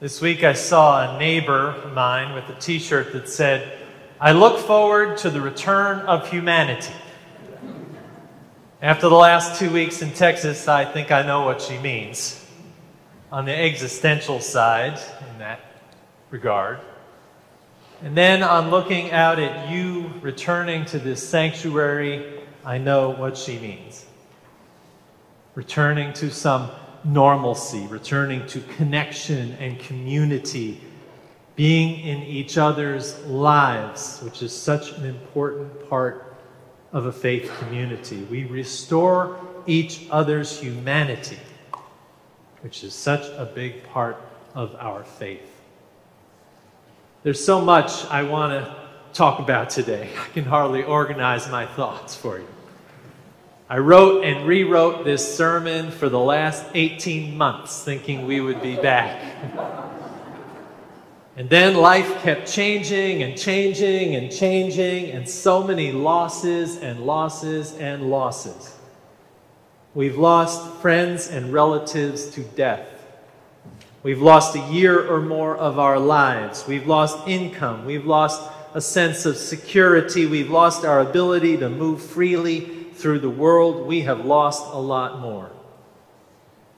This week I saw a neighbor of mine with a t-shirt that said, "I look forward to the return of humanity." After the last 2 weeks in Texas, I think I know what she means. On the existential side, in that regard. And then on looking out at you returning to this sanctuary, I know what she means. Returning to some normalcy, returning to connection and community, being in each other's lives, which is such an important part of a faith community. We restore each other's humanity, which is such a big part of our faith. There's so much I want to talk about today. I can hardly organize my thoughts for you. I wrote and rewrote this sermon for the last 18 months, thinking we would be back. And then life kept changing and changing and changing, and so many losses and losses and losses. We've lost friends and relatives to death. We've lost a year or more of our lives. We've lost income. We've lost a sense of security. We've lost our ability to move freely through the world. We have lost a lot more.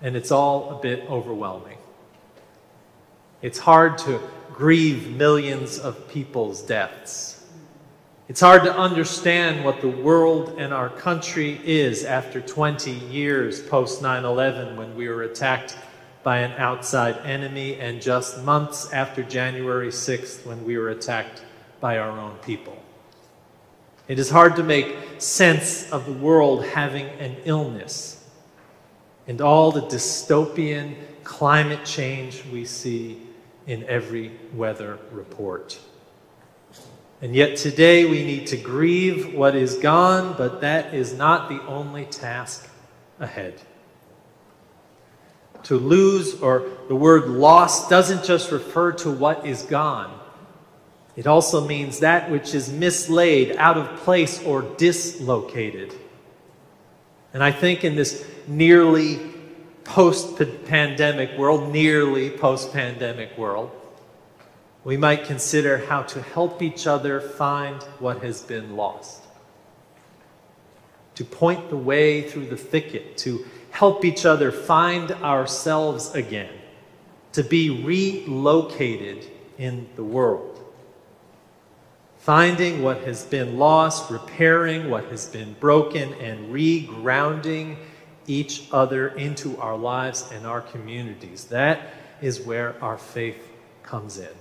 And it's all a bit overwhelming. It's hard to grieve millions of people's deaths. It's hard to understand what the world and our country is after 20 years post 9/11, when we were attacked by an outside enemy, and just months after January 6th, when we were attacked by our own people. It is hard to make sense of the world having an illness and all the dystopian climate change we see in every weather report. And yet today we need to grieve what is gone, but that is not the only task ahead. To lose, or the word lost, doesn't just refer to what is gone. It also means that which is mislaid, out of place, or dislocated. And I think in this nearly post-pandemic world, we might consider how to help each other find what has been lost. To point the way through the thicket, to help each other find ourselves again, to be relocated in the world. Finding what has been lost, repairing what has been broken, and regrounding each other into our lives and our communities. That is where our faith comes in.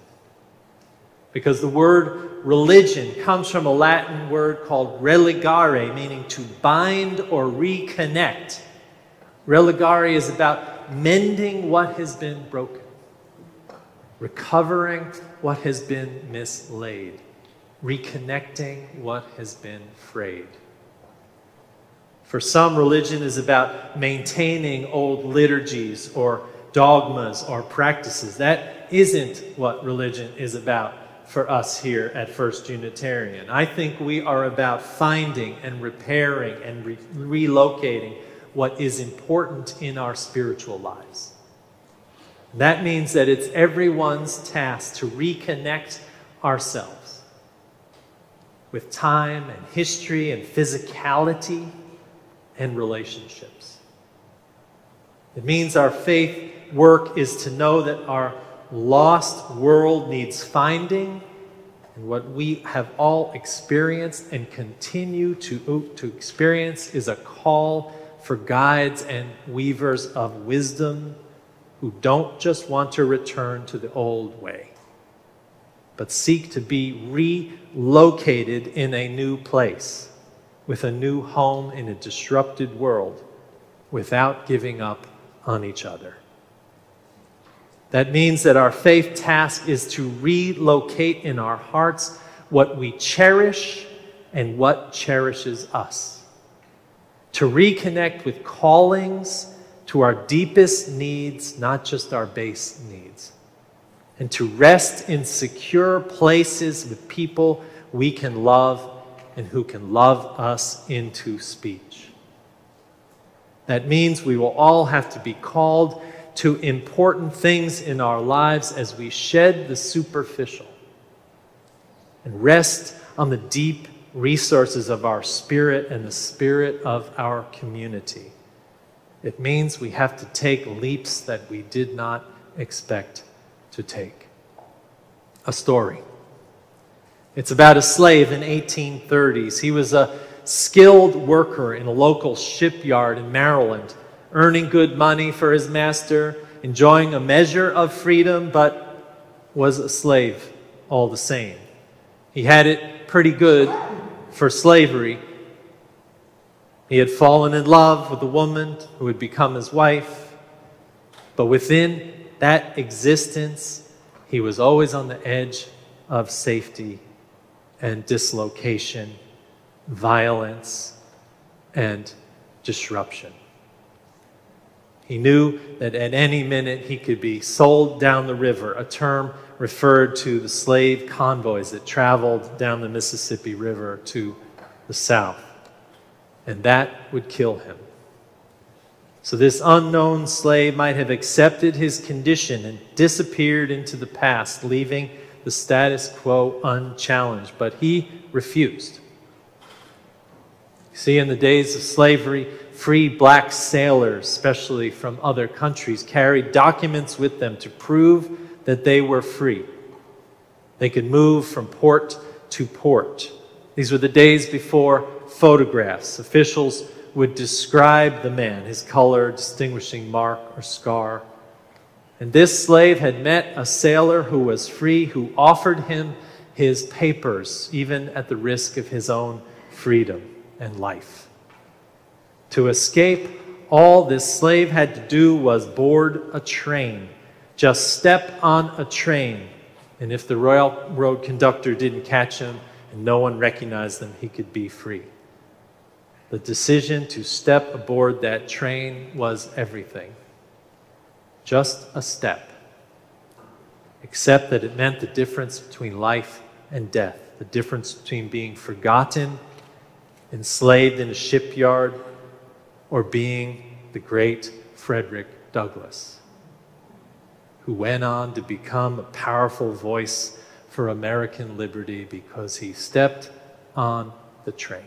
Because the word religion comes from a Latin word called religare, meaning to bind or reconnect. Religare is about mending what has been broken, recovering what has been mislaid, reconnecting what has been frayed. For some, religion is about maintaining old liturgies or dogmas or practices. That isn't what religion is about for us here at First Unitarian. I think we are about finding and repairing and relocating what is important in our spiritual lives. That means that it's everyone's task to reconnect ourselves with time and history and physicality and relationships. It means our faith work is to know that our lost world needs finding, and what we have all experienced and continue to experience is a call for guides and weavers of wisdom who don't just want to return to the old way, but seek to be relocated in a new place, with a new home in a disrupted world, without giving up on each other. That means that our faith task is to relocate in our hearts what we cherish and what cherishes us. To reconnect with callings to our deepest needs, not just our base needs. And to rest in secure places with people we can love and who can love us into speech. That means we will all have to be called to important things in our lives as we shed the superficial and rest on the deep resources of our spirit and the spirit of our community. It means we have to take leaps that we did not expect to take. A story. It's about a slave in 1830s. He was a skilled worker in a local shipyard in Maryland, earning good money for his master, enjoying a measure of freedom, but was a slave all the same. He had it pretty good for slavery. He had fallen in love with a woman who would become his wife, but within that existence, he was always on the edge of safety and dislocation, violence, and disruption. He knew that at any minute he could be sold down the river, a term referred to the slave convoys that traveled down the Mississippi River to the south, and that would kill him. So this unknown slave might have accepted his condition and disappeared into the past, leaving the status quo unchallenged, but he refused. You see, in the days of slavery, free black sailors, especially from other countries, carried documents with them to prove that they were free. They could move from port to port. These were the days before photographs. Officials would describe the man, his color, distinguishing mark or scar. And this slave had met a sailor who was free, who offered him his papers, even at the risk of his own freedom and life. To escape, all this slave had to do was board a train. Just step on a train, and if the railroad conductor didn't catch him and no one recognized him, he could be free. The decision to step aboard that train was everything. Just a step, except that it meant the difference between life and death, the difference between being forgotten, enslaved in a shipyard, or being the great Frederick Douglass, who went on to become a powerful voice for American liberty because he stepped on the train.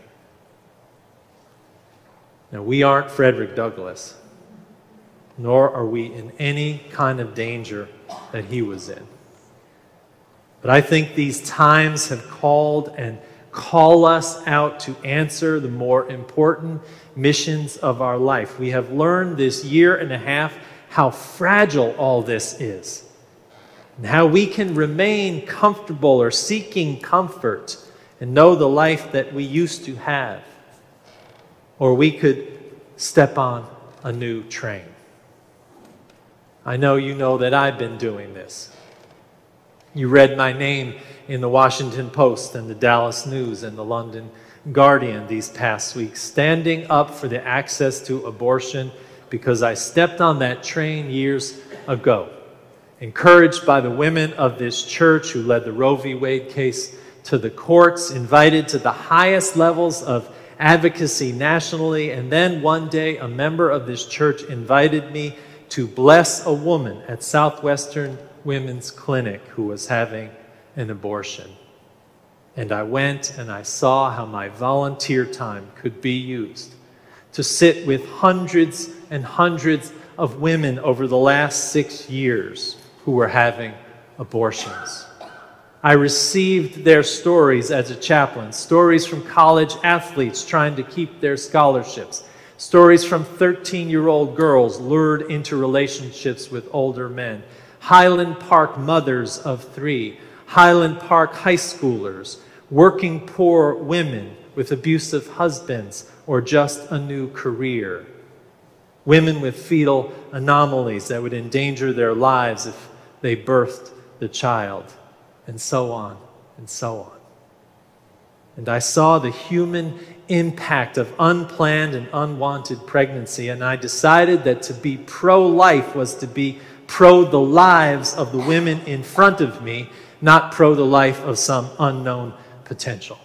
Now, we aren't Frederick Douglass, nor are we in any kind of danger that he was in. But I think these times have called and call us out to answer the more important missions of our life. We have learned this year and a half how fragile all this is, and how we can remain comfortable or seeking comfort and know the life that we used to have. Or we could step on a new train. I know you know that I've been doing this. You read my name in the Washington Post and the Dallas News and the London Guardian these past weeks, standing up for the access to abortion because I stepped on that train years ago, encouraged by the women of this church who led the Roe v. Wade case to the courts, invited to the highest levels of advocacy nationally, and then one day a member of this church invited me to bless a woman at Southwestern Women's Clinic who was having an abortion. And I went and I saw how my volunteer time could be used to sit with hundreds and hundreds of women over the last 6 years who were having abortions. I received their stories as a chaplain, stories from college athletes trying to keep their scholarships, stories from 13-year-old girls lured into relationships with older men, Highland Park mothers of 3, Highland Park high schoolers, working poor women with abusive husbands or just a new career, women with fetal anomalies that would endanger their lives if they birthed the child, and so on and so on. And I saw the human impact of unplanned and unwanted pregnancy, and I decided that to be pro-life was to be pro the lives of the women in front of me, not pro the life of some unknown potential.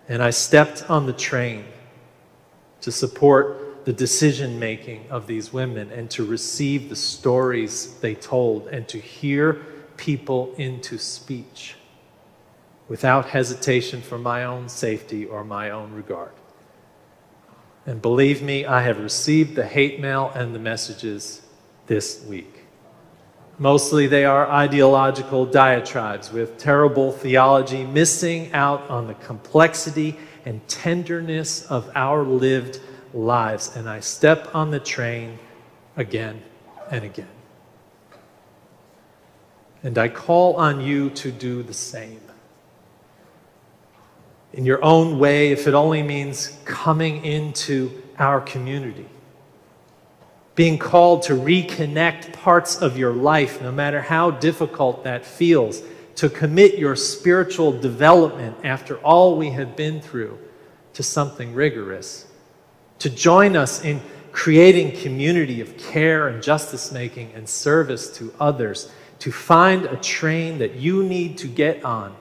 And I stepped on the train to support the decision-making of these women and to receive the stories they told and to hear people into speech without hesitation for my own safety or my own regard. And believe me, I have received the hate mail and the messages this week. Mostly they are ideological diatribes with terrible theology, missing out on the complexity and tenderness of our lived lives. And I step on the train again and again. And I call on you to do the same. In your own way, if it only means coming into our community. Being called to reconnect parts of your life, no matter how difficult that feels, to commit your spiritual development after all we have been through to something rigorous, to join us in creating community of care and justice making and service to others, to find a train that you need to get on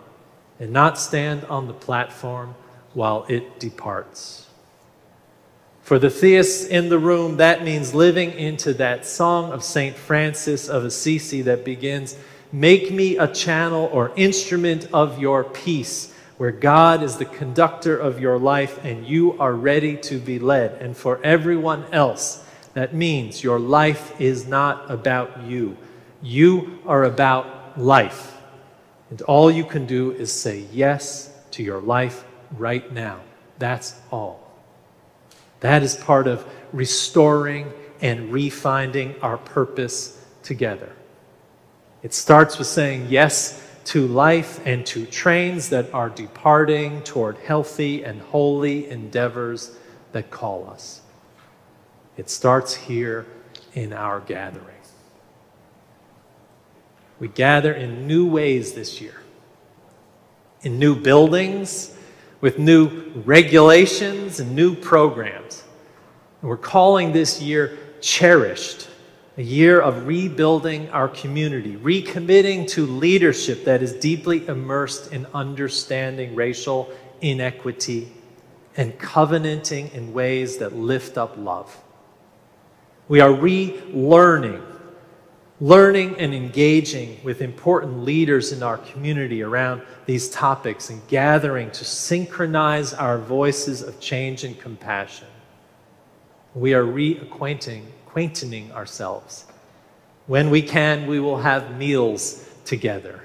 and not stand on the platform while it departs. For the theists in the room, that means living into that song of St. Francis of Assisi that begins, "Make me a channel or instrument of your peace, where God is the conductor of your life and you are ready to be led." And for everyone else, that means your life is not about you. You are about life. And all you can do is say yes to your life right now. That's all. That is part of restoring and refinding our purpose together. It starts with saying yes to life and to trains that are departing toward healthy and holy endeavors that call us. It starts here in our gathering. We gather in new ways this year, in new buildings, with new regulations and new programs. And we're calling this year Cherished, a year of rebuilding our community, recommitting to leadership that is deeply immersed in understanding racial inequity and covenanting in ways that lift up love. We are relearning and engaging with important leaders in our community around these topics and gathering to synchronize our voices of change and compassion. We are reacquainting ourselves. When we can, we will have meals together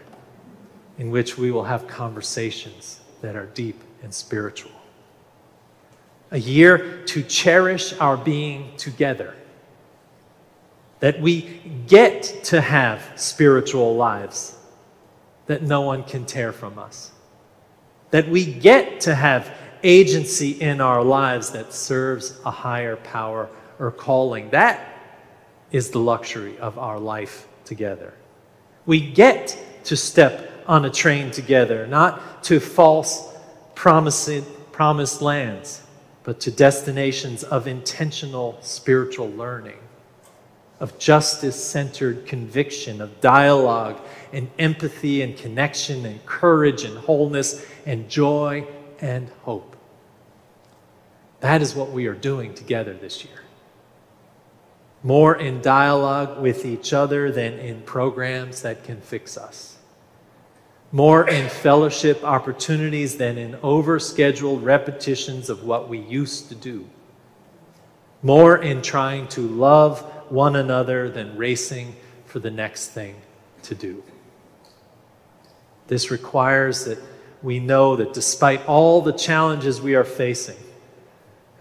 in which we will have conversations that are deep and spiritual. A year to cherish our being together. That we get to have spiritual lives that no one can tear from us. That we get to have agency in our lives that serves a higher power or calling. That is the luxury of our life together. We get to step on a train together, not to false promised lands, but to destinations of intentional spiritual learning, of justice-centered conviction, of dialogue and empathy and connection and courage and wholeness and joy and hope. That is what we are doing together this year. More in dialogue with each other than in programs that can fix us. More in fellowship opportunities than in overscheduled repetitions of what we used to do. More in trying to love one another than racing for the next thing to do. This requires that we know that despite all the challenges we are facing,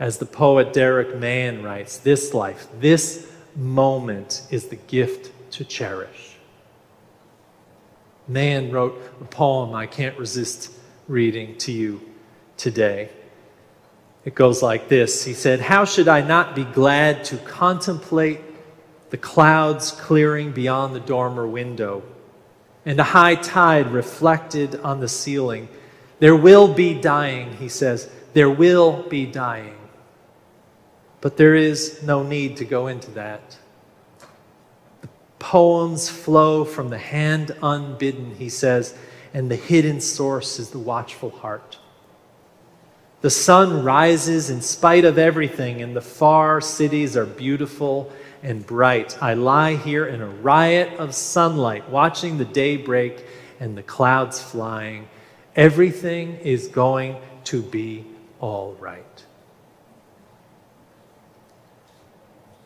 as the poet Derek Mann writes, this life, this moment is the gift to cherish. Mann wrote a poem I can't resist reading to you today. It goes like this. He said, "How should I not be glad to contemplate the clouds clearing beyond the dormer window and a high tide reflected on the ceiling? There will be dying," he says, "there will be dying. But there is no need to go into that. The poems flow from the hand unbidden," he says, "and the hidden source is the watchful heart. The sun rises in spite of everything, and the far cities are beautiful and bright. I lie here in a riot of sunlight, watching the day break and the clouds flying. Everything is going to be all right.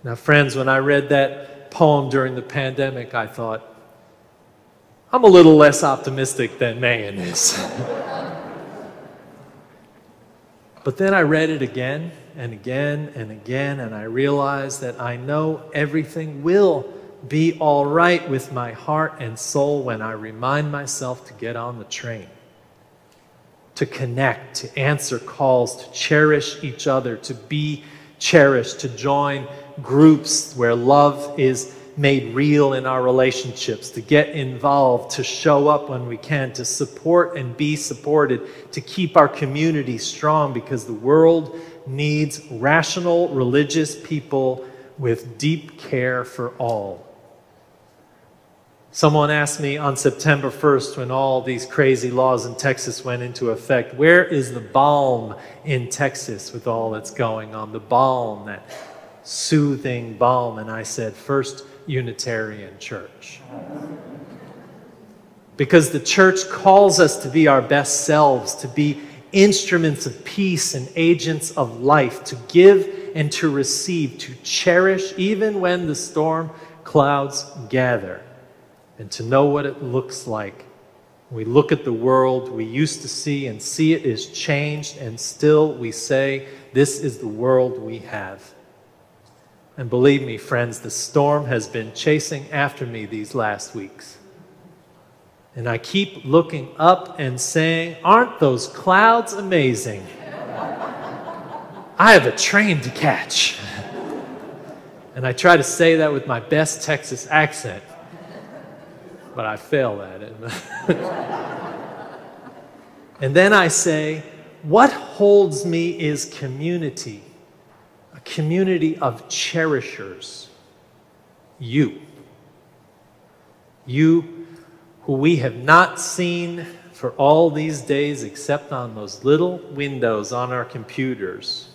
Now, friends, when I read that poem during the pandemic, I thought, I'm a little less optimistic than Mayan is. But then I read it again and again and again, and I realized that I know everything will be all right with my heart and soul when I remind myself to get on the train, to connect, to answer calls, to cherish each other, to be cherished, to join groups where love is made real in our relationships, to get involved, to show up when we can, to support and be supported, to keep our community strong, because the world needs rational, religious people with deep care for all. Someone asked me on September 1st, when all these crazy laws in Texas went into effect, where is the balm in Texas with all that's going on? The balm, that soothing balm. And I said, First Unitarian Church. Because the church calls us to be our best selves, to be instruments of peace and agents of life, to give and to receive, to cherish even when the storm clouds gather, and to know what it looks like. We look at the world we used to see and see it is changed, and still we say, this is the world we have. And believe me, friends, the storm has been chasing after me these last weeks. And I keep looking up and saying, aren't those clouds amazing? I have a train to catch. And I try to say that with my best Texas accent, but I fail at it. And then I say, what holds me is community. A community of cherishers. You. You who we have not seen for all these days except on those little windows on our computers.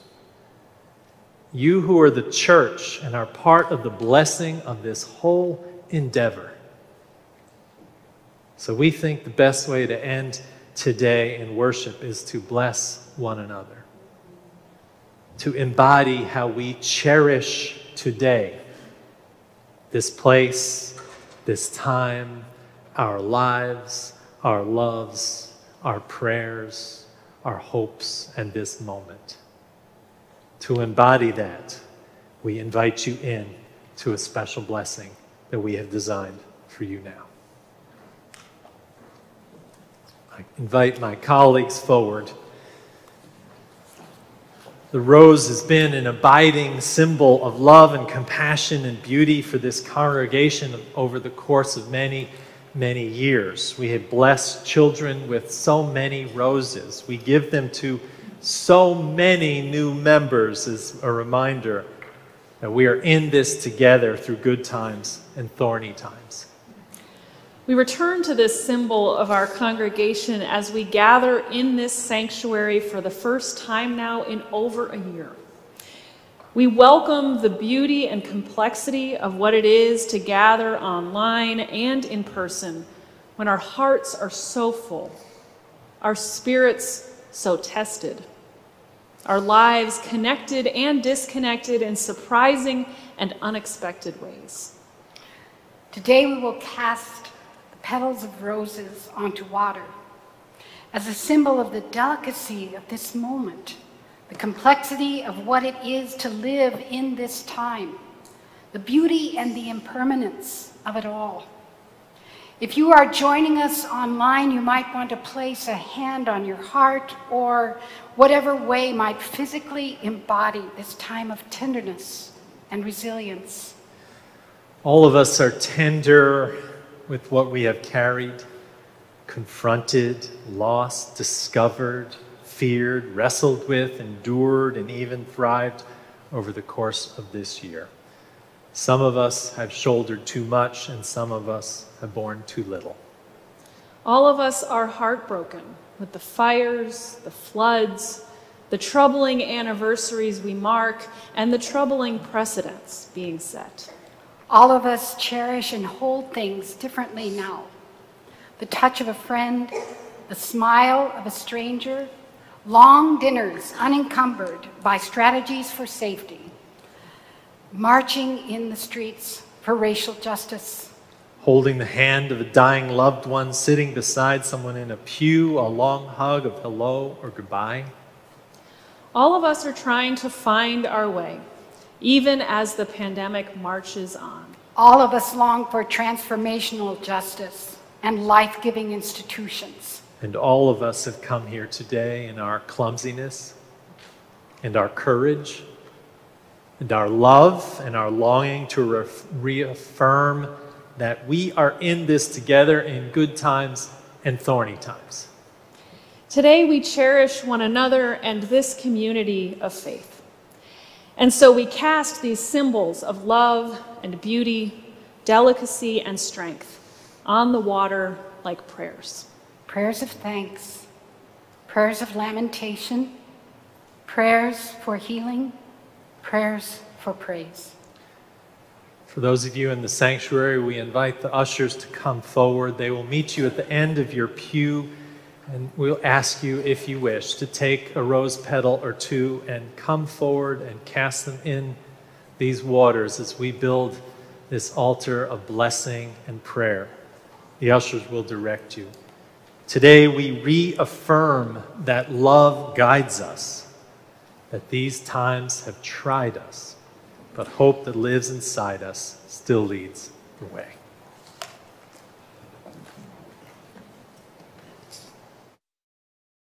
You who are the church and are part of the blessing of this whole endeavor. So we think the best way to end today in worship is to bless one another. To embody how we cherish today, this place, this time, our lives, our loves, our prayers, our hopes, and this moment. To embody that, we invite you in to a special blessing that we have designed for you now. I invite my colleagues forward. The rose has been an abiding symbol of love and compassion and beauty for this congregation over the course of many, many years. We have blessed children with so many roses. We give them to so many new members as a reminder that we are in this together through good times and thorny times. We return to this symbol of our congregation as we gather in this sanctuary for the first time now in over a year. We welcome the beauty and complexity of what it is to gather online and in person when our hearts are so full, our spirits so tested, our lives connected and disconnected in surprising and unexpected ways. Today we will cast petals of roses onto water as a symbol of the delicacy of this moment, the complexity of what it is to live in this time, the beauty and the impermanence of it all. If you are joining us online, you might want to place a hand on your heart or whatever way might physically embody this time of tenderness and resilience. All of us are tender with what we have carried, confronted, lost, discovered, feared, wrestled with, endured, and even thrived over the course of this year. Some of us have shouldered too much, and some of us have borne too little. All of us are heartbroken with the fires, the floods, the troubling anniversaries we mark, and the troubling precedents being set. All of us cherish and hold things differently now. The touch of a friend, the smile of a stranger, long dinners unencumbered by strategies for safety, marching in the streets for racial justice, holding the hand of a dying loved one, sitting beside someone in a pew, a long hug of hello or goodbye. All of us are trying to find our way, even as the pandemic marches on. All of us long for transformational justice and life-giving institutions. And all of us have come here today in our clumsiness and our courage and our love and our longing to reaffirm that we are in this together in good times and thorny times. Today we cherish one another and this community of faith. And so we cast these symbols of love and beauty, delicacy and strength on the water like prayers. Prayers of thanks, prayers of lamentation, prayers for healing, prayers for praise. For those of you in the sanctuary, we invite the ushers to come forward. They will meet you at the end of your pew, and we'll ask you, if you wish, to take a rose petal or two and come forward and cast them in these waters as we build this altar of blessing and prayer. The ushers will direct you. Today we reaffirm that love guides us, that these times have tried us, but hope that lives inside us still leads the way.